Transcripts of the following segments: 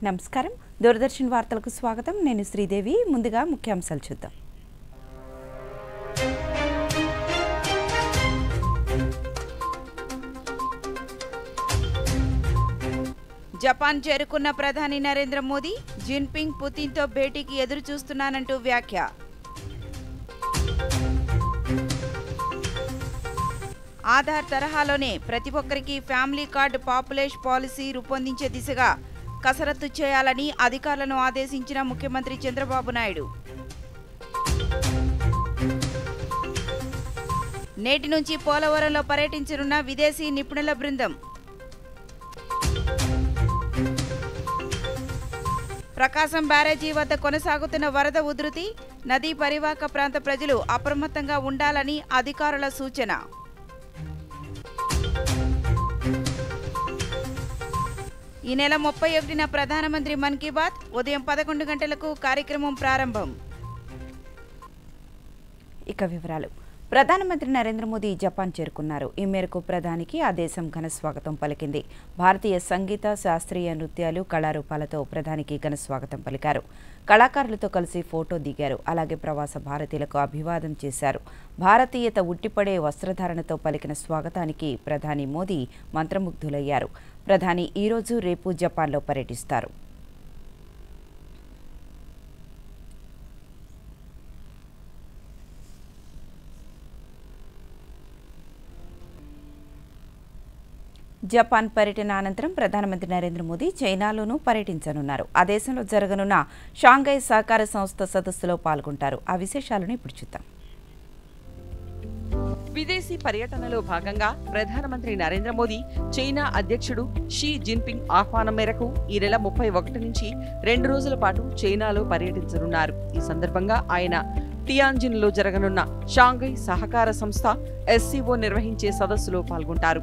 నమస్కారం దూరదర్శన్ వార్తలకు స్వాగతం నేను శ్రీదేవి ముందుగా ముఖ్యాంశాలు చూద్దాం జపాన్ చేరుకున్న ప్రధాని నరేంద్ర మోదీ జిన్పింగ్ పుతిన్తో భేటీకి ఎదురు చూస్తున్నానంటూ వ్యాఖ్య ఆధార్ తరహాలోనే ప్రతి ఒక్కరికి ఫ్యామిలీ కార్డు పాపులేషన్ పాలసీ రూపొందించే దిశగా కసరత్తు చేయాలని అధికారులను ఆదేశించిన ముఖ్యమంత్రి చంద్రబాబు నాయుడు. నేటి నుంచి పోలవరంలో పర్యటించనున్న విదేశీ నిపుణుల బృందం. ప్రకాశం బ్యారేజీ వద్ద కొనసాగుతున్న వరద ఉధృతి, నదీ పరివాహక ప్రాంత ప్రజలు అప్రమత్తంగా ఉండాలని అధికారుల సూచన. ఈ నెల 31న ప్రధానమంత్రి మన్ కీ బాత్ ఉదయం 11 గంటలకు కార్యక్రమం ప్రారంభం. ఇక వివరాలు. ప్రధానమంత్రి నరేంద్ర మోదీ జపాన్ చేరుకున్నారు. ఈ మేరకు ప్రధానికి ఆ దేశం ఘన స్వాగతం పలికింది. భారతీయ సంగీత, శాస్త్రీయ నృత్యాలు, కళారూపాలతో ప్రధానికి ఘన స్వాగతం పలికారు. కళాకారులతో కలిసి ఫోటో దిగారు. అలాగే ప్రవాస భారతీయులకు అభివాదం చేశారు. భారతీయత ఉట్టిపడే వస్త్రధారణతో పలికిన స్వాగతానికి ప్రధాని మోదీ మంత్రముగ్ధులయ్యారు. ప్రధాని ఈరోజు రేపు జపాన్లో పర్యటిస్తారు. జపాన్ పర్యటన అనంతరం ప్రధానమంత్రి నరేంద్ర మోదీ చైనాలోనూ పర్యటించనున్నారు. ఆ దేశంలో జరగనున్న షాంఘై సహకార సంస్థ సదస్సులో పాల్గొంటారు. ఆ విశేషాలను ఇప్పుడు చూద్దాం. విదేశీ పర్యటనలో భాగంగా ప్రధానమంత్రి నరేంద్ర మోదీ చైనా అధ్యక్షుడు షీ జిన్పింగ్ ఆహ్వానం మేరకు ఈ నెల 31 నుంచి 2 రోజుల పాటు చైనాలో పర్యటించనున్నారు. ఈ సందర్భంగా ఆయన టియాన్జిన్లో జరగనున్న షాంఘై సహకార సంస్థ SCO నిర్వహించే సదస్సులో పాల్గొంటారు.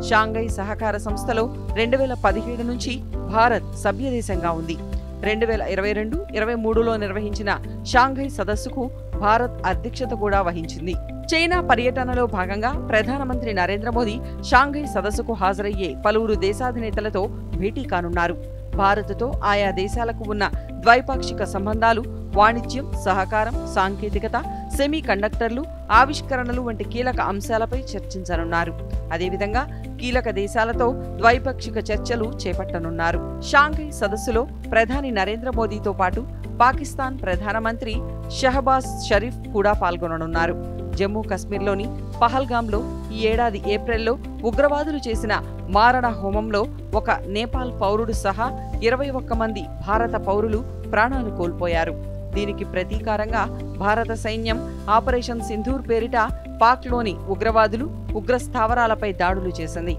షాంఘై సహకార సంస్థలో 2017 నుంచి భారత్ సభ్యదేశంగా ఉంది. 2022-23లో నిర్వహించిన షాంఘై సదస్సుకు భారత్ అధ్యక్షత కూడా వహించింది. చైనా పర్యటనలో భాగంగా ప్రధానమంత్రి నరేంద్ర మోదీ షాంఘై సదస్సుకు హాజరయ్యే పలువురు దేశాధినేతలతో భేటీ కానున్నారు. భారత్తో ఆయా దేశాలకు ఉన్న ద్వైపాక్షిక సంబంధాలు, వాణిజ్యం, సహకారం, సాంకేతికత, సెమీ కండక్టర్లు, ఆవిష్కరణలు వంటి కీలక అంశాలపై చర్చించనున్నారు. అదేవిధంగా కీలక దేశాలతో ద్వైపాక్షిక చర్చలు చేపట్టనున్నారు. షాంఘై సదస్సులో ప్రధాని నరేంద్ర మోదీతో పాటు పాకిస్తాన్ ప్రధానమంత్రి షహబాజ్ షరీఫ్ కూడా పాల్గొననున్నారు. జమ్మూ కశ్మీర్లోని పహల్గాంలో ఈ ఏడాది ఏప్రిల్లో ఉగ్రవాదులు చేసిన మారణ హోమంలో ఒక నేపాల్ పౌరుడు సహా 21 మంది భారత పౌరులు ప్రాణాలు కోల్పోయారు. దీనికి ప్రతీకారంగా భారత సైన్యం ఆపరేషన్ సింధూర్ పేరిట పాక్లోని ఉగ్రవాదులు, ఉగ్ర స్థావరాలపై దాడులు చేసింది.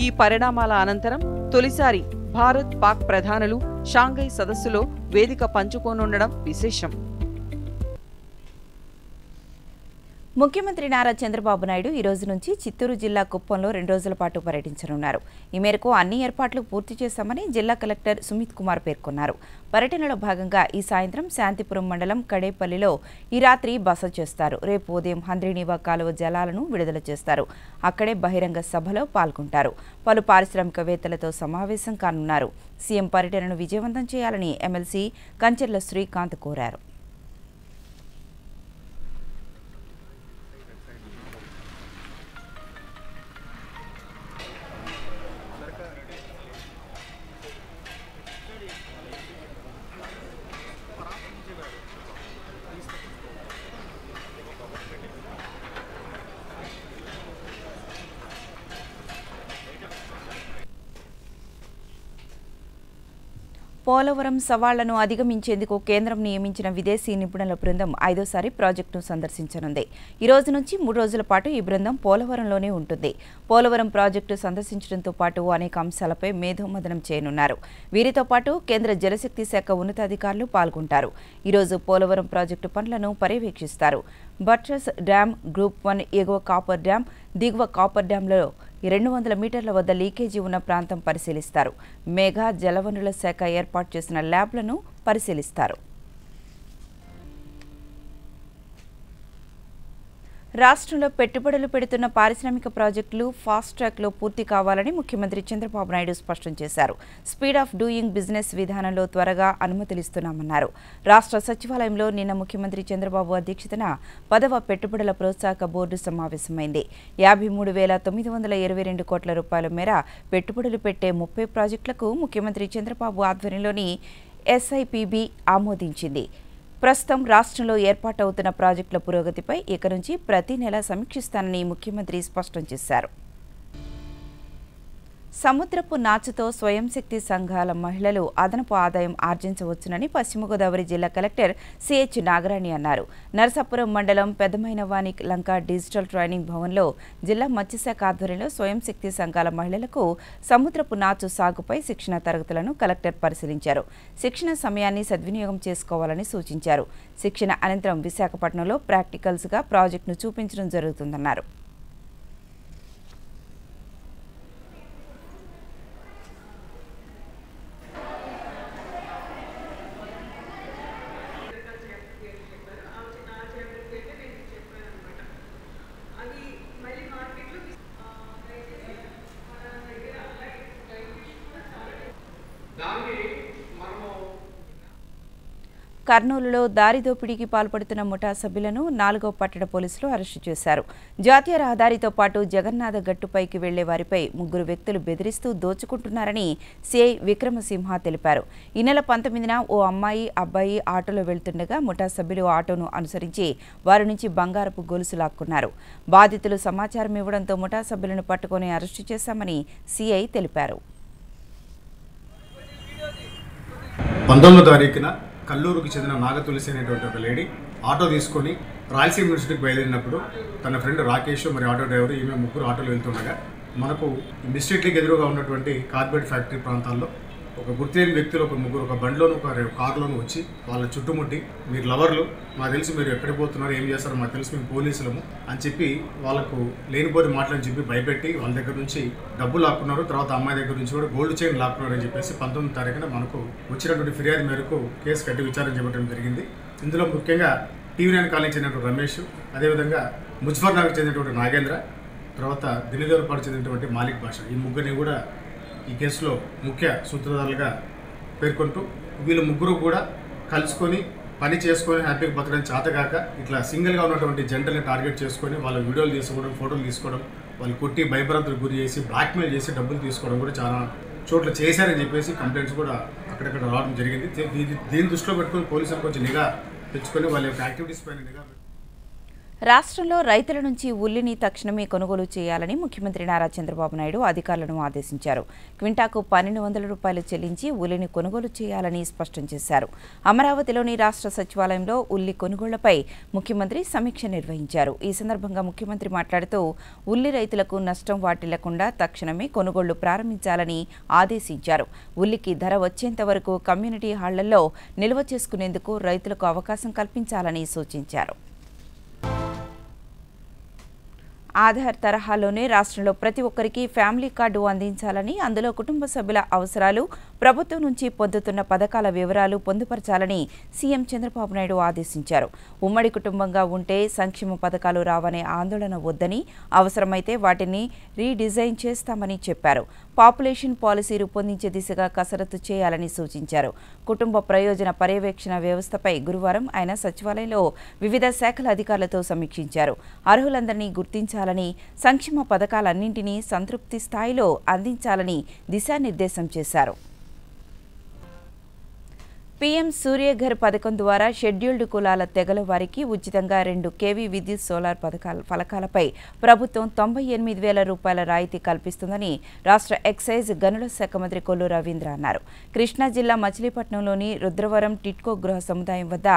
ఈ పరిణామాల అనంతరం తొలిసారి భారత్, పాక్ ప్రధానులు షాంఘై సదస్సులో వేదిక పంచుకోనుండడం విశేషం. ముఖ్యమంత్రి నారా చంద్రబాబు నాయుడు ఈ రోజు నుంచి చిత్తూరు జిల్లా కుప్పంలో 2 రోజుల పాటు పర్యటించనున్నారు. ఈ మేరకు అన్ని ఏర్పాట్లు పూర్తి చేశామని జిల్లా కలెక్టర్ సుమిత్ కుమార్ పేర్కొన్నారు. పర్యటనలో భాగంగా ఈ సాయంత్రం శాంతిపురం మండలం కడేపల్లిలో ఈ రాత్రి బస చేస్తారు. రేపు ఉదయం హంద్రీనీవా కాలువ జలాలను విడుదల చేస్తారు. అక్కడే బహిరంగ సభలో పాల్గొంటారు. పలు పారిశ్రామికవేత్తలతో సమావేశం కానున్నారు. సీఎం పర్యటనను విజయవంతం చేయాలని ఎమ్మెల్సీ కంచెర్ల శ్రీకాంత్ కోరారు. పోలవరం సవాళ్లను అధిగమించేందుకు కేంద్రం నియమించిన విదేశీ నిపుణుల బృందం 5వ ప్రాజెక్టును సందర్శించనుంది. ఈ రోజు నుంచి 3 రోజుల పాటు ఈ బృందం పోలవరంలోనే ఉంటుంది. పోలవరం ప్రాజెక్టు సందర్శించడంతో పాటు అనేక అంశాలపై మేధోమథనం చేయనున్నారు. వీరితో పాటు కేంద్ర జలశక్తి శాఖ ఉన్నతాధికారులు పాల్గొంటారు. ఈరోజు పోలవరం ప్రాజెక్టు పనులను పర్యవేక్షిస్తారు. బట్రస్ డ్యాం, గ్రూప్ 1 ఎగువ కాపర్ డ్యాం, దిగువ కాపర్ డ్యాంలో 200 మీటర్ల వద్ద లీకేజీ ఉన్న ప్రాంతం పరిశీలిస్తారు. మేఘా జలవనరుల శాఖ ఏర్పాటు చేసిన ల్యాబ్లను పరిశీలిస్తారు. రాష్ట్రంలో పెట్టుబడులు పెడుతున్న పారిశ్రామిక ప్రాజెక్టులు ఫాస్ట్ ట్రాక్లో పూర్తి కావాలని ముఖ్యమంత్రి చంద్రబాబు నాయుడు స్పష్టం చేశారు. స్పీడ్ ఆఫ్ డూయింగ్ బిజినెస్ విధానంలో త్వరగా అనుమతులిస్తున్నామన్నారు. రాష్ట్ర సచివాలయంలో నిన్న ముఖ్యమంత్రి చంద్రబాబు అధ్యక్షతన 10వ పెట్టుబడుల ప్రోత్సాహక బోర్డు సమావేశమైంది. 53,922 కోట్ల రూపాయల మేర పెట్టుబడులు పెట్టే 30 ప్రాజెక్టులకు ముఖ్యమంత్రి చంద్రబాబు ఆధ్వర్యంలోని SIPB ఆమోదించింది. ప్రస్తుతం రాష్ట్రంలో ఏర్పాటవుతున్న ప్రాజెక్టుల పురోగతిపై ఇక నుంచి ప్రతి నెల సమీక్షిస్తానని ముఖ్యమంత్రి స్పష్టం చేశారు. సముద్రపు నాచుతో స్వయం శక్తి సంఘాల మహిళలు అదనపు ఆదాయం ఆర్జించవచ్చునని పశ్చిమ గోదావరి జిల్లా కలెక్టర్ సిహెచ్ నాగరాణి అన్నారు. నరసాపురం మండలం పెద్దమైనవాని లంక డిజిటల్ ట్రైనింగ్ భవన్లో జిల్లా మత్స్యశాఖ ఆధ్వర్యంలో స్వయం శక్తి సంఘాల మహిళలకు సముద్రపు నాచు సాగుపై శిక్షణ తరగతులను కలెక్టర్ పరిశీలించారు. శిక్షణ సమయాన్ని సద్వినియోగం చేసుకోవాలని సూచించారు. శిక్షణ అనంతరం విశాఖపట్నంలో ప్రాక్టికల్స్గా ప్రాజెక్టును చూపించడం జరుగుతుందన్నారు. కర్నూలులో దారి దోపిడీకి పాల్పడుతున్న ముఠా సభ్యులను 4వ పట్టణ పోలీసులు అరెస్టు చేశారు. జాతీయ రహదారితో పాటు జగన్నాథ గట్టుపైకి వెళ్లే వారిపై 3 వ్యక్తులు బెదిరిస్తూ దోచుకుంటున్నారని సిఐ విక్రమసింహ తెలిపారు. ఈ నెల 19న ఓ అమ్మాయి అబ్బాయి ఆటోలో వెళ్తుండగా ముఠా సభ్యులు ఆటోను అనుసరించి వారి నుంచి బంగారపు గొలుసు లాక్కున్నారు. బాధితులు సమాచారం ఇవ్వడంతో ముఠా సభ్యులను పట్టుకుని అరెస్టు చేశామని సిఐ తెలిపారు. 19వ తారీఖున కల్లూరుకు చెందిన నాగతులసి అనేటువంటి ఒక లేడీ ఆటో తీసుకొని రాయలసీమ యూనివర్సిటీకి బయలుదేరినప్పుడు తన ఫ్రెండ్ రాకేష్ మరి ఆటో డ్రైవర్ ఈమె ముగ్గురు ఆటోలు వెళ్తుండగా మనకు డిస్ట్రిక్ట్కి ఎదురుగా ఉన్నటువంటి కార్బెట్ ఫ్యాక్టరీ ప్రాంతాల్లో ఒక గుర్తులేని వ్యక్తులు ఒక ముగ్గురు ఒక బండిలోను ఒక కారులోను వచ్చి వాళ్ళ చుట్టుముట్టి మీరు లవర్లు మాకు తెలిసి మీరు ఎక్కడికి పోతున్నారు ఏం చేస్తారో మాకు తెలిసి మేము పోలీసులము అని చెప్పి వాళ్ళకు లేనిపోని మాటలని చెప్పి భయపెట్టి వాళ్ళ దగ్గర నుంచి డబ్బులు లాక్కున్నారు. తర్వాత అమ్మాయి దగ్గర నుంచి కూడా గోల్డ్ చైన్ లాక్కున్నారు అని చెప్పేసి 19వ తారీఖున మనకు వచ్చినటువంటి ఫిర్యాదు మేరకు కేసు కట్టి విచారణ చేపట్టడం జరిగింది. ఇందులో ముఖ్యంగా TV9 కాలనీ చెందినటువంటి రమేష్, అదేవిధంగా ముజఫర్ నగర్ చెందినటువంటి నాగేంద్ర, తర్వాత దిల్లీదేవరపాడు చెందినటువంటి మాలిక్ భాష, ఈ ముగ్గురిని కూడా ఈ కేసులో ముఖ్య సూత్రధారులుగా పేర్కొంటూ వీళ్ళు ముగ్గురు కూడా కలుసుకొని పని చేసుకొని హ్యాపీగా బతకడం చేతగాక ఇట్లా సింగిల్గా ఉన్నటువంటి జంటల్ని టార్గెట్ చేసుకొని వాళ్ళ వీడియోలు తీసుకోవడం, ఫోటోలు తీసుకోవడం, వాళ్ళు కొట్టి భయభ్రాంతులకు గురి చేసి బ్లాక్మెయిల్ చేసి డబ్బులు తీసుకోవడం కూడా చాలా చోట్ల చేశారని చెప్పేసి కంప్లైంట్స్ కూడా అక్కడక్కడ రావడం జరిగింది. దీన్ని దృష్టిలో పెట్టుకొని పోలీసులు కొంచెం నిఘా తెచ్చుకొని వాళ్ళ యొక్క యాక్టివిటీస్ పైన నిఘా. రాష్ట్రంలో రైతుల నుంచి ఉల్లిని తక్షణమే కొనుగోలు చేయాలని ముఖ్యమంత్రి నారా చంద్రబాబు నాయుడు అధికారులను ఆదేశించారు. క్వింటాకు 1,200 రూపాయలు చెల్లించి ఉల్లిని కొనుగోలు చేయాలని స్పష్టం చేశారు. అమరావతిలోని రాష్ట్ర సచివాలయంలో ఉల్లి కొనుగోళ్లపై ముఖ్యమంత్రి సమీక్ష నిర్వహించారు. ఈ సందర్భంగా ముఖ్యమంత్రి మాట్లాడుతూ ఉల్లి రైతులకు నష్టం వాటిల్లకుండా తక్షణమే కొనుగోళ్లు ప్రారంభించాలని ఆదేశించారు. ఉల్లికి ధర వచ్చేంత వరకు కమ్యూనిటీ హాళ్లలో నిల్వ చేసుకునేందుకు రైతులకు అవకాశం కల్పించాలని సూచించారు. ఆధార్ తరహాలోనే రాష్ట్రంలో ప్రతి ఒక్కరికి ఫ్యామిలీ కార్డు అందించాలని, అందులో కుటుంబ సభ్యుల అవసరాలు, ప్రభుత్వం నుంచి పొందుతున్న పథకాల వివరాలు పొందుపరచాలని సీఎం చంద్రబాబు నాయుడు ఆదేశించారు. ఉమ్మడి కుటుంబంగా ఉంటే సంక్షేమ పథకాలు రావనే ఆందోళన వద్దని, అవసరమైతే వాటిని రీడిజైన్ చేస్తామని చెప్పారు. పాపులేషన్ పాలసీ రూపొందించే దిశగా కసరత్తు చేయాలని సూచించారు. కుటుంబ ప్రయోజన పర్యవేక్షణ వ్యవస్థపై గురువారం ఆయన సచివాలయంలో వివిధ శాఖల అధికారులతో సమీక్షించారు. అర్హులందరినీ గుర్తించాలని, సంక్షేమ పథకాలన్నింటినీ సంతృప్తి స్థాయిలో అందించాలని దిశానిర్దేశం చేశారు. పీఎం సూర్యఘర్ పథకం ద్వారా షెడ్యూల్డ్ కులాల తెగల వారికి ఉచితంగా 2 kV విద్యుత్ సోలార్ ఫలకాలపై ప్రభుత్వం 98,000 రూపాయల రాయితీ కల్పిస్తుందని రాష్ట్ర ఎక్సైజ్ గనుల శాఖ మంత్రి కొల్లు రవీంద్ర అన్నారు. కృష్ణా జిల్లా మచిలీపట్నంలోని రుద్రవరం టిట్కో గృహ సముదాయం వద్ద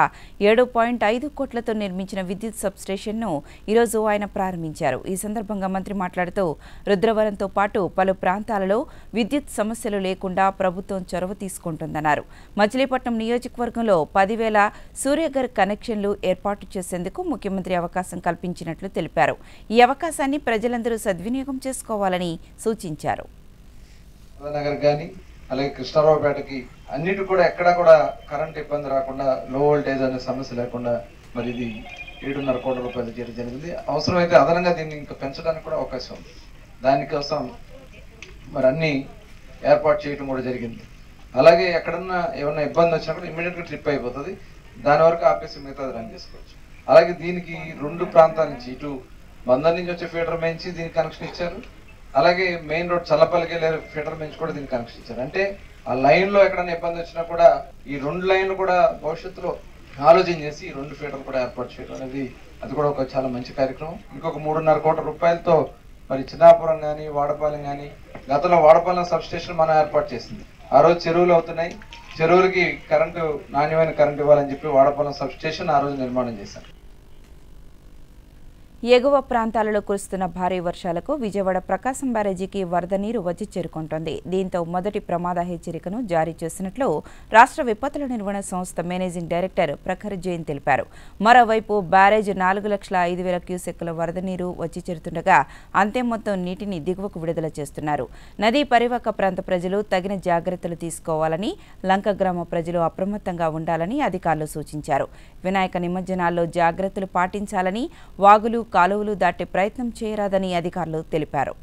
7.5 కోట్లతో నిర్మించిన విద్యుత్ సబ్స్టేషన్ను ఈరోజు ఆయన ప్రారంభించారు. ఈ సందర్భంగా మంత్రి మాట్లాడుతూ రుద్రవరంతో పాటు పలు ప్రాంతాలలో విద్యుత్ సమస్యలు లేకుండా ప్రభుత్వం చొరవ తీసుకుంటుందన్నారు. మచిలీపట్నం నియోజకవర్గంలో 10,000 సూర్యఘర్ కనెక్షన్లు ఏర్పాటు చేసేందుకు ముఖ్యమంత్రి అవకాశం కల్పించినట్లు తెలిపారు. ఈ అవకాశాన్ని ప్రజలందరూ సద్వినియోగం చేసుకోవాలని సూచించారు. అలాగే కృష్ణారావుపేటకి అన్నిటి కూడా ఎక్కడా కూడా కరెంట్ ఇబ్బంది రాకుండా, లో వోల్టేజ్ అనే సమస్య లేకుండా మరి ఇది 7.5 కోట్ల రూపాయలు చేయడం జరిగింది. అవసరమైతే అదనంగా దీన్ని ఇంకా పెంచడానికి కూడా అవకాశం ఉంది. దానికోసం మరి అన్ని ఏర్పాటు చేయడం కూడా జరిగింది. అలాగే ఎక్కడన్నా ఏమన్నా ఇబ్బంది వచ్చినప్పుడు ఇమ్మీడియట్గా ట్రిప్ అయిపోతుంది, దాని వరకు ఆపేసి మిగతాది రన్ చేసుకోవచ్చు. అలాగే దీనికి 2 ప్రాంతాల నుంచి, ఇటు బందర్ నుంచి వచ్చే ఫీడర్ మేంచి దీనికి కనెక్షన్ ఇచ్చారు, అలాగే మెయిన్ రోడ్ చల్లపల్లికి వెళ్ళే ఫీడర్ మేంచి కూడా దీనికి కనెక్షన్ ఇచ్చారు. అంటే ఆ లైన్లో ఎక్కడన్నా ఇబ్బంది వచ్చినా కూడా ఈ 2 లైన్లు కూడా భవిష్యత్తులో ఆలోచన చేసి ఈ 2 ఫీడర్లు కూడా ఏర్పాటు చేయడం అనేది అది కూడా ఒక చాలా మంచి కార్యక్రమం. ఇంకొక 3.5 కోట్ల రూపాయలతో మరి చిన్నాపురం కానీ వాడపాలెం కానీ, గతంలో వాడపాలెం సబ్ స్టేషన్ మనం ఏర్పాటు చేసింది. ఆ రోజు చెరువులు అవుతున్నాయి, చెరువులకి కరెంటు, నాణ్యమైన కరెంటు ఇవ్వాలని చెప్పి వాడపాలెం సబ్ స్టేషన్ ఆ రోజు నిర్మాణం చేశాం. ఎగువ ప్రాంతాలలో కురుస్తున్న భారీ వర్షాలకు విజయవాడ ప్రకాశం బ్యారేజీకి వరద నీరు వచ్చి చేరుకుంటోంది. దీంతో మొదటి ప్రమాద హెచ్చరికను జారీ చేసినట్లు రాష్ట్ర విపత్తుల నిర్వహణ సంస్థ మేనేజింగ్ డైరెక్టర్ ప్రఖర్ జైన్ తెలిపారు. మరోవైపు బ్యారేజ్ 4,05,000 క్యూసెక్కుల వరద నీరు వచ్చి చేరుతుండగా అంతే మొత్తం నీటిని దిగువకు విడుదల చేస్తున్నారు. నదీ పరివాహక ప్రాంత ప్రజలు తగిన జాగ్రత్తలు తీసుకోవాలని, లంక గ్రామ ప్రజలు అప్రమత్తంగా ఉండాలని అధికారులు సూచించారు. వినాయక నిమజ్జనాల్లో జాగ్రత్తలు పాటించాలని, వాగులు కాలువలు దాటే ప్రయత్నం చేయరాదని అధికారులు తెలిపారు.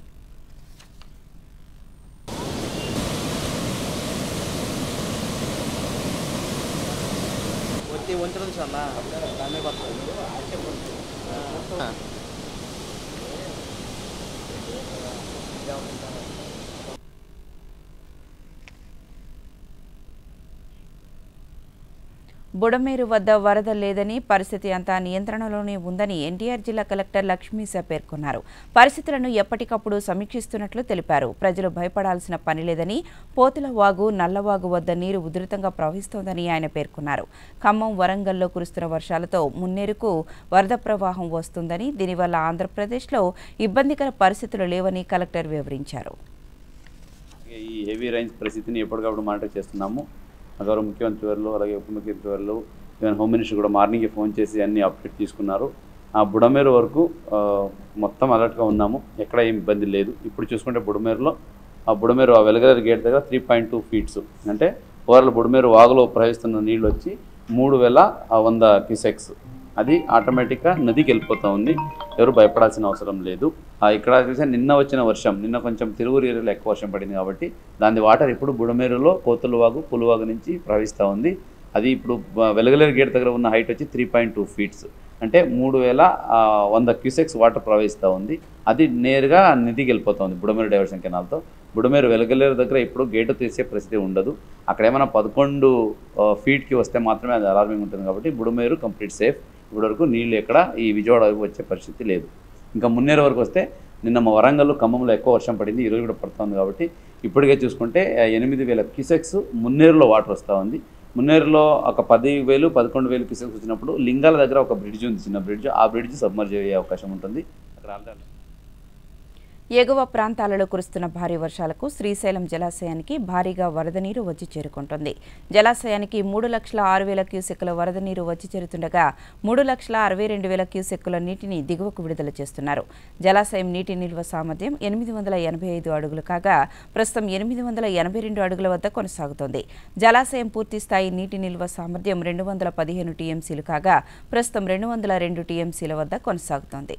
బుడమేరు వద్ద వరద లేదని, పరిస్థితి అంతా నియంత్రణలోనే ఉందని ఎన్టీఆర్ జిల్లా కలెక్టర్ లక్ష్మీశ పేర్కొన్నారు. పరిస్థితులను ఎప్పటికప్పుడు సమీక్షిస్తున్నట్లు తెలిపారు. ప్రజలు భయపడాల్సిన పని లేదని, పోతుల వాగు, నల్లవాగు వద్ద నీరు ఉధృతంగా ప్రవహిస్తోందని ఆయన పేర్కొన్నారు. ఖమ్మం, వరంగల్లో కురుస్తున్న వర్షాలతో మున్నేరుకు వరద ప్రవాహం వస్తుందని, దీనివల్ల ఆంధ్రప్రదేశ్లో ఇబ్బందికర పరిస్థితులు లేవని కలెక్టర్ వివరించారు. ఈ హెవీ రైన్స్ పరిస్థితిని ఎప్పటికప్పుడు మానిటర్ చేస్తున్నాము. గౌరవ ముఖ్యమంత్రి వారు, అలాగే ఉప ముఖ్యమంత్రి వారు, ఈవెన్ హోమ్ మినిస్టర్ కూడా మార్నింగే ఫోన్ చేసి అన్ని అప్డేట్ తీసుకున్నారు. ఆ బుడమేరు వరకు మొత్తం అలర్ట్గా ఉన్నాము, ఎక్కడ ఏం ఇబ్బంది లేదు. ఇప్పుడు చూసుకుంటే బుడమేరులో ఆ బుడమేరు ఆ వెలగలేరు గేట్ దగ్గర 3.2 ఫీట్స్, అంటే ఓవర్ల బుడమేరు వాగులో ప్రవహిస్తున్న నీళ్ళు వచ్చి 3,100 క్యూసెక్స్, అది ఆటోమేటిక్గా నదికి వెళ్ళిపోతూ ఉంది. ఎవరు భయపడాల్సిన అవసరం లేదు. ఇక్కడ చూసే నిన్న వచ్చిన వర్షం, నిన్న కొంచెం తిరువురు ఏరియాలో ఎక్కువ వర్షం పడింది కాబట్టి దాని వాటర్ ఇప్పుడు బుడమేరులో కోతులవాగు, పులువాగు నుంచి ప్రవహిస్తూ ఉంది. అది ఇప్పుడు వెలగలేరు గేట్ దగ్గర ఉన్న హైట్ వచ్చి 3.2 ఫీట్స్, అంటే 3,100 క్యూసెక్స్ వాటర్ ప్రవహిస్తూ ఉంది. అది నేరుగా నదికి వెళ్ళిపోతుంది బుడమేరు డైవర్షన్ కెనాల్తో. బుడమేరు వెలగలేరు దగ్గర ఇప్పుడు గేటు తీసే పరిస్థితి ఉండదు. అక్కడ ఏమైనా 11 ఫీట్కి వస్తే మాత్రమే అది అలార్మింగ్ ఉంటుంది కాబట్టి బుడమేరు కంప్లీట్ సేఫ్. ఇప్పటివరకు నీళ్ళు ఎక్కడ ఈ విజయవాడ వచ్చే పరిస్థితి లేదు. ఇంకా మున్నేరు వరకు వస్తే నిన్న మా వరంగల్, ఖమ్మంలో ఎక్కువ వర్షం పడింది, ఈరోజు కూడా పడుతుంది కాబట్టి ఇప్పటికే చూసుకుంటే 8,000 క్యూసెక్స్ మున్నేరులో వాటర్ వస్తూ ఉంది. మున్నేరులో ఒక 10,000, 11,000 క్యూసెక్స్ వచ్చినప్పుడు లింగాల దగ్గర ఒక బ్రిడ్జ్ ఉంది, చిన్న బ్రిడ్జ్, ఆ బ్రిడ్జ్ సబ్మర్జ్ అయ్యే అవకాశం ఉంటుంది. అక్కడ ఎగువ ప్రాంతాలలో కురుస్తున్న భారీ వర్షాలకు శ్రీశైలం జలాశయానికి భారీగా వరద నీరు వచ్చి చేరుకుంటోంది. జలాశయానికి 3,06,000 క్యూసెక్కుల వరద నీరు వచ్చి చేరుతుండగా 3,62,000 క్యూసెక్కుల నీటిని దిగువకు విడుదల చేస్తున్నారు. జలాశయం నీటి నిల్వ సామర్థ్యం 885 అడుగులు కాగా ప్రస్తుతం 882 అడుగుల వద్ద కొనసాగుతోంది. జలాశయం పూర్తి స్థాయి నీటి నిల్వ సామర్థ్యం 215 టీఎంసీలు కాగా ప్రస్తుతం 202 టీఎంసీల వద్ద కొనసాగుతోంది.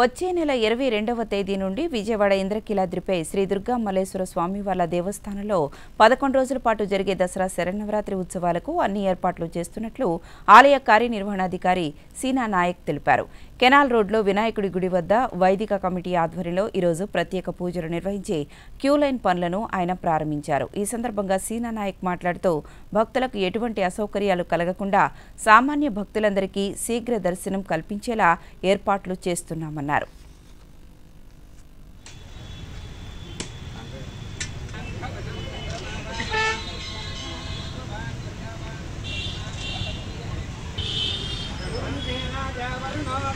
వచ్చే నెల 22వ తేదీ నుండి విజయవాడ ఇంద్రకీలాద్రిపై శ్రీ దుర్గా మల్లేశ్వర స్వామివార్ల దేవస్థానంలో 11 రోజుల పాటు జరిగే దసరా శరన్నవరాత్రి ఉత్సవాలకు అన్ని ఏర్పాట్లు చేస్తున్నట్లు ఆలయ కార్యనిర్వహణాధికారి సీనా నాయక్ తెలిపారు. కెనాల్ రోడ్లో వినాయకుడి గుడి వద్ద వైదిక కమిటీ ఆధ్వర్యంలో ఈరోజు ప్రత్యేక పూజలు నిర్వహించి క్యూలైన్ పనులను ఆయన ప్రారంభించారు. ఈ సందర్భంగా సీనా నాయక్ మాట్లాడుతూ భక్తులకు ఎటువంటి అసౌకర్యాలు కలగకుండా సామాన్య భక్తులందరికీ శీఘ్ర దర్శనం కల్పించేలా ఏర్పాట్లు చేస్తున్నామన్నారు.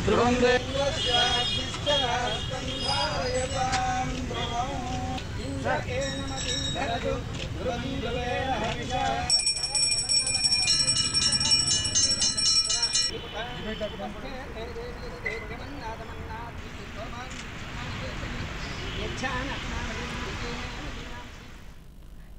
ధ్రువం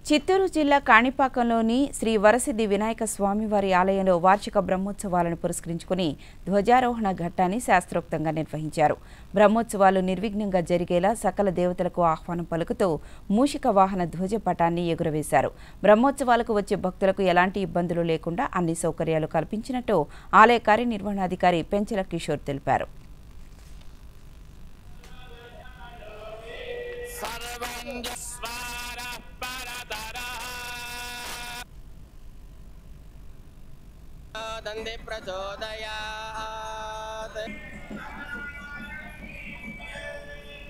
చిత్తూరు జిల్లా కాణిపాకంలోని శ్రీ వరసిద్ధి వినాయక స్వామివారి ఆలయంలో వార్షిక బ్రహ్మోత్సవాలను పురస్కరించుకుని ధ్వజారోహణ ఘట్టాన్ని శాస్త్రోక్తంగా నిర్వహించారు. బ్రహ్మోత్సవాలు నిర్విఘ్నంగా జరిగేలా సకల దేవతలకు ఆహ్వానం పలుకుతూ మూషిక వాహన ధ్వజపటాన్ని ఎగురవేశారు. బ్రహ్మోత్సవాలకు వచ్చే భక్తులకు ఎలాంటి ఇబ్బందులు లేకుండా అన్ని సౌకర్యాలు కల్పించినట్టు ఆలయ కార్యనిర్వహణాధికారి పెంచల కిషోర్ తెలిపారు.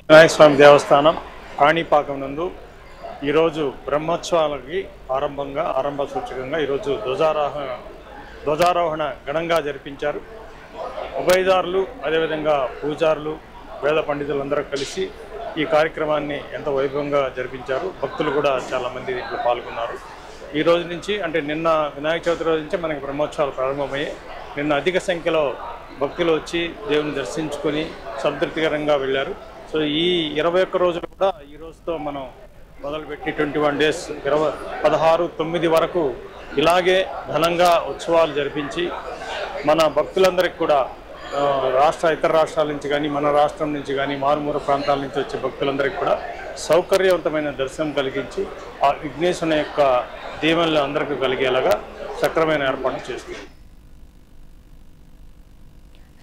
వినాయక స్వామి దేవస్థానం కాణిపాకం నందు ఈరోజు బ్రహ్మోత్సవాలకి ఆరంభ సూచకంగా ఈరోజు ధ్వజారోహణ ఘనంగా జరిపించారు. ఉభయదారులు అదేవిధంగా పూజారులు వేద పండితులందరూ కలిసి ఈ కార్యక్రమాన్ని ఎంతో వైభవంగా జరిపించారు. భక్తులు కూడా చాలామంది దీంట్లో పాల్గొన్నారు. ఈ రోజు నుంచి అంటే నిన్న వినాయక చవితి రోజు నుంచి మనకి బ్రహ్మోత్సవాలు ప్రారంభమయ్యాయి. నిన్న అధిక సంఖ్యలో భక్తులు వచ్చి దేవుని దర్శించుకొని సంతృప్తికరంగా వెళ్ళారు. సో ఈ 21 రోజులు కూడా ఈ రోజుతో మనం మొదలుపెట్టి 21 డేస్ 16/9 వరకు ఇలాగే ఘనంగా ఉత్సవాలు జరిపించి మన భక్తులందరికీ కూడా ఇతర రాష్ట్రాల నుంచి కానీ మన రాష్ట్రం నుంచి కానీ మారుమూల ప్రాంతాల నుంచి వచ్చే భక్తులందరికీ కూడా సౌకర్యవంతమైన దర్శనం కలిగించి ఆ విఘ్నేశ్వరుని యొక్క దీవెనలు అందరికీ కలిగేలాగా సక్రమైన ఏర్పాటు చేస్తుంది.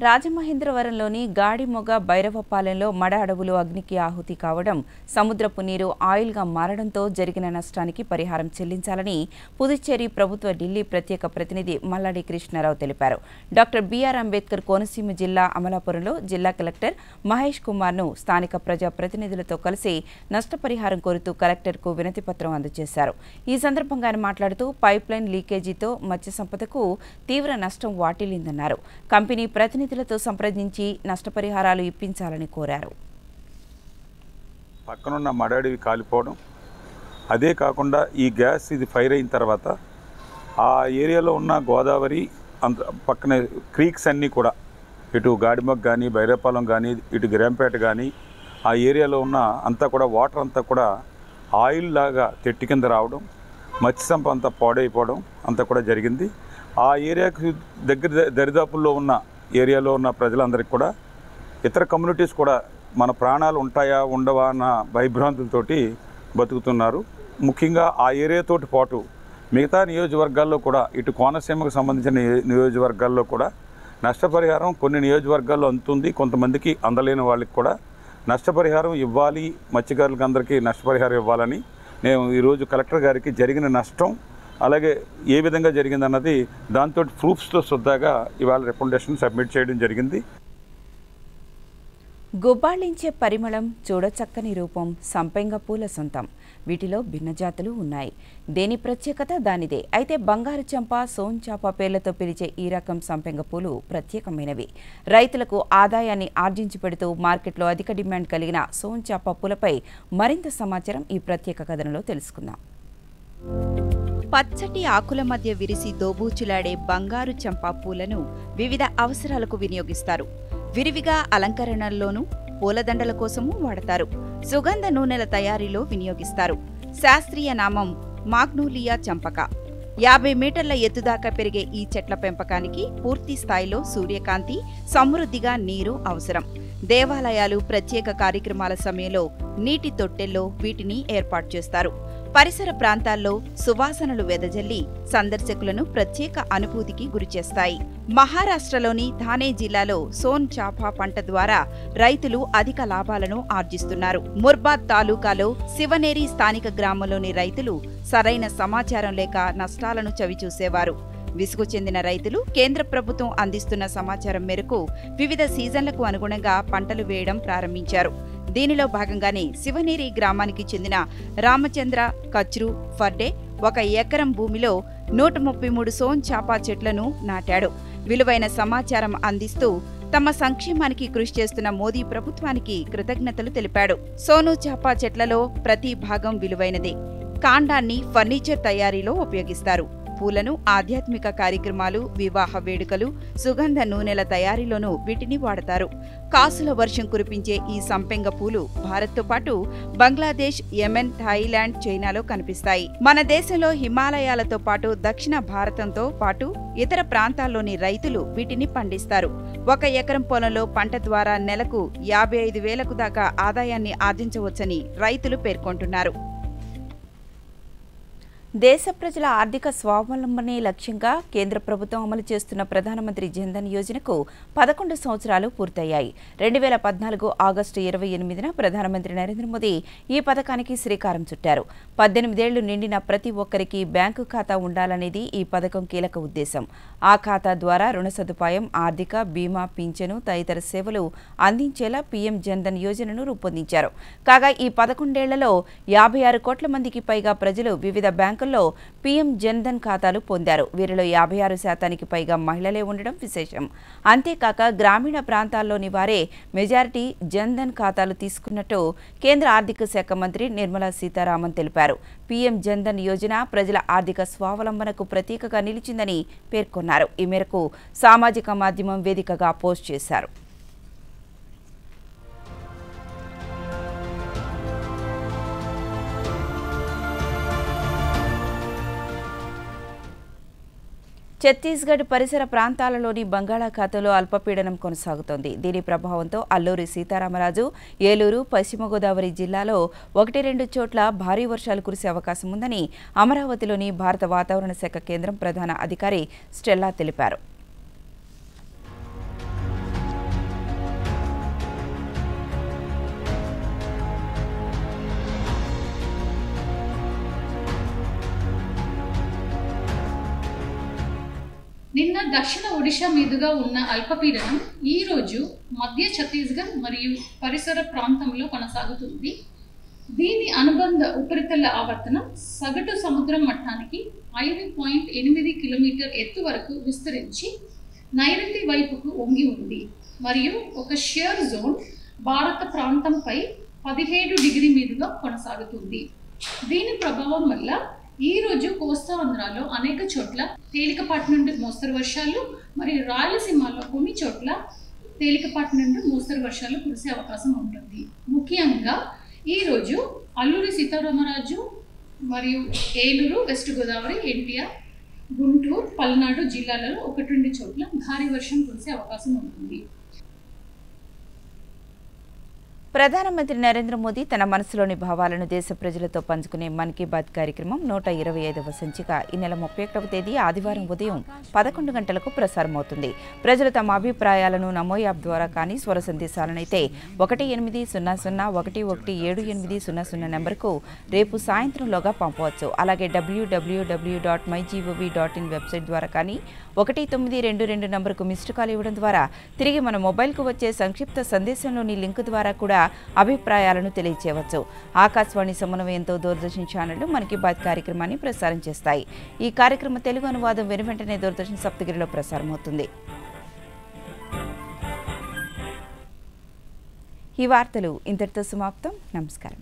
రాజమహేంద్రవరంలోని గాడిమొగ భైరవపాలెంలో మడ అడవులు అగ్నికి ఆహుతి కావడం, సముద్రపు నీరు ఆయిల్గా మారడంతో జరిగిన నష్టానికి పరిహారం చెల్లించాలని పుదుచ్చేరి ప్రభుత్వ ఢిల్లీ ప్రత్యేక ప్రతినిధి మల్లాడి కృష్ణారావు తెలిపారు. డాక్టర్ బిఆర్ అంబేద్కర్ కోనసీమ జిల్లా అమలాపురంలో జిల్లా కలెక్టర్ మహేష్ కుమార్ను స్థానిక ప్రజా ప్రతినిధులతో కలిసి నష్టపరిహారం కోరుతూ కలెక్టర్కు వినతిపత్రం అందజేశారు. ఈ సందర్భంగా ఆయన మాట్లాడుతూ పైప్లైన్ లీకేజీతో మత్స్య సంపదకు తీవ్ర నష్టం వాటిల్లిందన్నారు. కంపెనీ ప్రతినిధులతో సంప్రదించి నష్టపరిహారాలు ఇప్పించాలని కోరారు. పక్కనున్న మడడివి కాలిపోవడం, అదే కాకుండా ఈ గ్యాస్ ఇది ఫైర్ అయిన తర్వాత ఆ ఏరియాలో ఉన్న గోదావరి పక్కన క్రీక్స్ అన్నీ కూడా ఇటు గాడిమగ్ కానీ భైరవపాలెం కానీ ఇటు గిరంపేట కానీ ఆ ఏరియాలో ఉన్న అంతా కూడా వాటర్ అంతా కూడా ఆయిల్ లాగా తెట్టి కింద రావడం, మత్స్యసంపద అంతా పాడైపోవడం అంతా కూడా జరిగింది. ఆ ఏరియాకు దరిదాపుల్లో ఉన్న ఏరియాలో ఉన్న ప్రజలందరికీ కూడా ఇతర కమ్యూనిటీస్ కూడా మన ప్రాణాలు ఉంటాయా ఉండవా అన్న భయభ్రాంతులతోటి బతుకుతున్నారు. ముఖ్యంగా ఆ ఏరియాతోటి పాటు మిగతా నియోజకవర్గాల్లో కూడా ఇటు కోనసీమకు సంబంధించిన నియోజకవర్గాల్లో కూడా నష్టపరిహారం కొన్ని నియోజకవర్గాల్లో అందుతుంది, కొంతమందికి అందలేని వాళ్ళకి కూడా నష్టపరిహారం ఇవ్వాలి, మత్స్యకారులకు అందరికీ నష్టపరిహారం ఇవ్వాలని నేను ఈరోజు కలెక్టర్ గారికి జరిగిన నష్టం అలాగే ఏ విధంగా జరిగిందన్నది దాంతో ప్రూఫ్స్తో సుద్దాగా ఇవాళ రికమెండేషన్ సబ్మిట్ చేయడం జరిగింది. గుబ్బాళించే పరిమళం, చూడచక్కని రూపం సంపెంగ పూల సొంతం. వీటిలో భిన్న జాతులు ఉన్నాయి. దేని ప్రత్యేకత దానిదే. అయితే బంగారు చంప, సోన్చాప పేర్లతో పిలిచే ఈ రకం సంపెంగ పూలు ప్రత్యేకమైనవి. రైతులకు ఆదాయాన్ని ఆర్జించి పెడుతూ మార్కెట్లో అధిక డిమాండ్ కలిగిన సోన్చాప పూలపై మరింత సమాచారం ఈ ప్రత్యేక కథనంలో తెలుసుకుందాం. పచ్చటి ఆకుల మధ్య విరిసి దోబూచులాడే బంగారు చంపా పూలను వివిధ అవసరాలకు వినియోగిస్తారు. విరివిగా అలంకరణల్లోనూ పూలదండల కోసమూ వాడతారు. సుగంధ నూనెల తయారీలో వినియోగిస్తారు. శాస్త్రీయ నామం మాగ్నోలియా చంపక. 50 మీటర్ల ఎత్తుదాకా పెరిగే ఈ చెట్ల పెంపకానికి పూర్తి స్థాయిలో సూర్యకాంతి, సమృద్ధిగా నీరు అవసరం. దేవాలయాలు ప్రత్యేక కార్యక్రమాల సమయంలో నీటి తొట్టెల్లో వీటిని ఏర్పాటు చేస్తారు. పరిసర ప్రాంతాల్లో సువాసనలు వెదజల్లి సందర్శకులను ప్రత్యేక అనుభూతికి గురిచేస్తాయి. మహారాష్ట్రలోని థానే జిల్లాలో సోన్ చాపా పంట ద్వారా రైతులు అధిక లాభాలను ఆర్జిస్తున్నారు. ముర్బాద్ తాలూకాలో శివనేరి స్థానిక గ్రామంలోని రైతులు సరైన సమాచారం లేక నష్టాలను చవిచూసేవారు. విసుగు చెందిన రైతులు కేంద్ర ప్రభుత్వం అందిస్తున్న సమాచారం మేరకు వివిధ సీజన్లకు అనుగుణంగా పంటలు వేయడం ప్రారంభించారు. దీనిలో భాగంగానే శివనేరి గ్రామానికి చెందిన రామచంద్ర కచ్రు ఫర్డే 1 ఎకరం భూమిలో 133 సోన్ చాపా చెట్లను నాటాడు. విలువైన సమాచారం అందిస్తూ తమ సంక్షేమానికి కృషి చేస్తున్న మోదీ ప్రభుత్వానికి కృతజ్ఞతలు తెలిపాడు. సోను చాపా చెట్లలో ప్రతి భాగం విలువైనదే. కాండాన్ని ఫర్నిచర్ తయారీలో ఉపయోగిస్తారు. పూలను ఆధ్యాత్మిక కార్యక్రమాలు, వివాహ వేడుకలు, సుగంధ నూనెల తయారీలోనూ వీటిని వాడతారు. కాసుల వర్షం కురిపించే ఈ సంపెంగ పూలు భారత్తో పాటు బంగ్లాదేశ్, యెమెన్, థాయిలాండ్, చైనాలో కనిపిస్తాయి. మన దేశంలో హిమాలయాలతో పాటు దక్షిణ భారతంతో పాటు ఇతర ప్రాంతాల్లోని రైతులు వీటిని పండిస్తారు. 1 ఎకరం పొలంలో పంట ద్వారా నెలకు 55,000కు దాకా ఆదాయాన్ని ఆర్జించవచ్చని రైతులు పేర్కొంటున్నారు. దేశ ప్రజల ఆర్థిక స్వావలంబనే లక్ష్యంగా కేంద్ర ప్రభుత్వం అమలు చేస్తున్న ప్రధానమంత్రి జన్ధన్ యోజనకు 11 సంవత్సరాలు పూర్తయ్యాయి. 2014 ఆగస్టు 28న ప్రధానమంత్రి నరేంద్ర మోదీ ఈ పథకానికి శ్రీకారం చుట్టారు. 18 ఏళ్లు నిండిన ప్రతి ఒక్కరికి బ్యాంకు ఖాతా ఉండాలనేది ఈ పథకం కీలక ఉద్దేశం. ఆ ఖాతా ద్వారా రుణ సదుపాయం, ఆర్థిక, బీమా, పింఛను తదితర సేవలు అందించేలా పీఎం జన్ధన్ యోజనను రూపొందించారు. కాగా ఈ 11 ఏళ్లలో 56 కోట్ల మందికి పైగా ప్రజలు వివిధ బ్యాంకుల్లో పీఎం జన్ధన్ ఖాతాలు పొందారు. వీరిలో 56% పైగా మహిళలే ఉండడం విశేషం. అంతేకాక గ్రామీణ ప్రాంతాల్లోని వారే మెజారిటీ జన్ధన్ ఖాతాలు తీసుకున్నట్టు కేంద్ర ఆర్థిక శాఖ మంత్రి నిర్మలా సీతారామన్ తెలిపారు. పీఎం జన్ధన్ యోజన ప్రజల ఆర్థిక స్వావలంబనకు ప్రతీకగా నిలిచిందని పేర్కొన్నారు. ఈ మేరకు సామాజిక మాధ్యమం వేదికగా పోస్ట్ చేశారు. ఛత్తీస్గఢ్ పరిసర ప్రాంతాలలోని బంగాళాఖాతంలో అల్పపీడనం కొనసాగుతోంది. దీని ప్రభావంతో అల్లూరి సీతారామరాజు, ఏలూరు, పశ్చిమ గోదావరి జిల్లాలో 1-2 చోట్ల భారీ వర్షాలు కురిసే అవకాశం ఉందని అమరావతిలోని భారత వాతావరణ శాఖ కేంద్రం ప్రధాన అధికారి స్టెల్లా తెలిపారు. నిన్న దక్షిణ ఒడిషా మీదుగా ఉన్న అల్పపీడనం ఈ రోజు మధ్య ఛత్తీస్గఢ్ మరియు పరిసర ప్రాంతంలో కొనసాగుతుంది. దీని అనుబంధ ఉపరితల ఆవర్తనం సగటు సముద్రం మట్టానికి 5.8 కిలోమీటర్ ఎత్తు వరకు విస్తరించి నైరుతి వైపుకు వంగి ఉంది మరియు ఒక షియర్ జోన్ భారత ప్రాంతంపై 17 డిగ్రీ మీదుగా కొనసాగుతుంది. దీని ప్రభావం వల్ల ఈ రోజు కోస్తాంధ్రలో అనేక చోట్ల తేలికపాటి నుండి మోస్తరు వర్షాలు మరియు రాయలసీమలో కొన్ని చోట్ల తేలికపాటి నుండి మోస్తరు వర్షాలు కురిసే అవకాశం ఉంటుంది. ముఖ్యంగా ఈ రోజు అల్లూరి సీతారామరాజు మరియు ఏలూరు, వెస్ట్ గోదావరి, ఎన్టీఆర్, గుంటూరు, పల్నాడు జిల్లాలలో 1-2 చోట్ల భారీ వర్షం కురిసే అవకాశం ఉంటుంది. ప్రధానమంత్రి నరేంద్ర మోదీ తన మనసులోని భావాలను దేశ ప్రజలతో పంచుకునే మన్ కీ బాత్ కార్యక్రమం 125వ సంచిక ఈ నెల 31వ తేదీ ఆదివారం ఉదయం 11 గంటలకు ప్రసారమవుతుంది. ప్రజలు తమ అభిప్రాయాలను నమో యాప్ ద్వారా కానీ స్వర సందేశాలనైతే 1800117800 నెంబర్కు రేపు సాయంత్రంలోగా పంపవచ్చు. అలాగే www.mygov.in వెబ్సైట్ ద్వారా కానీ 1922 నంబర్కు మిస్డ్ కాల్ ఇవ్వడం ద్వారా తిరిగి మన మొబైల్కు వచ్చే సంక్షిప్త సందేశంలోని లింక్ ద్వారా కూడా అభిప్రాయాలను తెలియచేయవచ్చు. ఆకాశవాణి సమన్వయంతో దూరదర్శన్ ఛానళ్లు మన్ కీ బాత్ కార్యక్రమాన్ని ప్రసారం చేస్తాయి. ఈ కార్యక్రమ తెలుగు అనువాదం వెనువెంటనే దూరదర్శన్ సప్తగిరిలో ప్రసారమవుతుంది. ఈ వార్తలు ఇంతటితో సమాప్తం. నమస్కారం.